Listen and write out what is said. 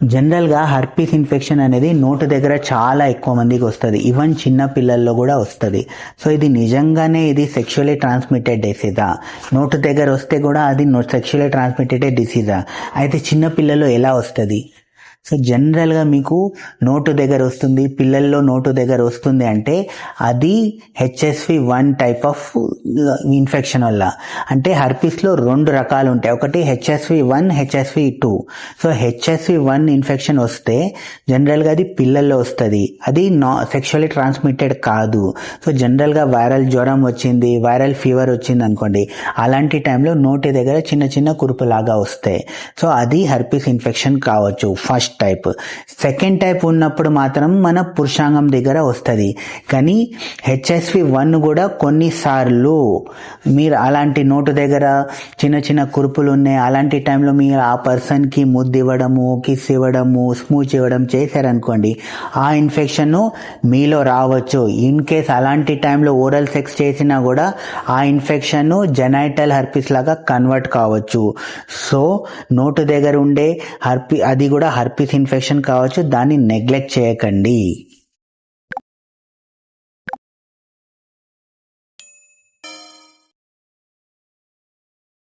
జనరల్గా herpes infection అనేది note దగ్గర చాలా ఎక్కువ మందికి వస్తుంది. ఈవెన్ చిన్న పిల్లల్లో కూడా వస్తుంది. సో ఇది నిజంగానే ఇది సెక్షువల్లీ ట్రాన్స్మిటెడ్ డిసీజా? నోటు దగ్గర వస్తే కూడా అది సెక్షువల్లీ ట్రాన్స్మిటెడ్ డిసీజా? అయితే చిన్న పిల్లల్లో ఎలా వస్తుంది? సో జనరల్గా మీకు నోటు దగ్గర వస్తుంది, పిల్లల్లో నోటు దగ్గర వస్తుంది అంటే అది HSV1 టైప్ ఆఫ్ ఇన్ఫెక్షన్ వల్ల. అంటే హర్పీస్లో 2 రకాలు ఉంటాయి, ఒకటి HSV1, HSV2. So HSV1 infection వస్తే జనరల్గా అది పిల్లల్లో వస్తుంది, అది సెక్షువల్లీ ట్రాన్స్మిటెడ్ కాదు. సో జనరల్గా వైరల్ జ్వరం వచ్చింది, వైరల్ ఫీవర్ వచ్చింది అనుకోండి, అలాంటి టైంలో నోటి దగ్గర చిన్న చిన్న కురుపులాగా వస్తాయి. సో అది హర్పీస్ ఇన్ఫెక్షన్ కావచ్చు, ఫస్ట్ టైప్. సెకండ్ టైప్ ఉన్నప్పుడు మాత్రం మన పురుషాంగం దగ్గర వస్తుంది. కానీ HSV1 కూడా కొన్నిసార్లు మీరు అలాంటి నోటు దగ్గర చిన్న చిన్న కురుపులు ఉన్నాయి, అలాంటి టైంలో మీరు ఆ పర్సన్కి ముద్దు ఇవ్వడము, కిస్ ఇవ్వడము, స్మూచ్ ఇవ్వడం చేశారనుకోండి, ఆ ఇన్ఫెక్షన్ మీలో రావచ్చు. ఇన్ కేస్ అలాంటి టైంలో ఓరల్ సెక్స్ చేసినా కూడా ఆ ఇన్ఫెక్షన్ జెనైటల్ హర్పీస్ లాగా కన్వర్ట్ కావచ్చు. సో నోటు దగ్గర ఉండే అది కూడా హర్పీస్ ఇన్ఫెక్షన్ కావచ్చు, దాన్ని నెగ్లెక్ట్ చేయకండి.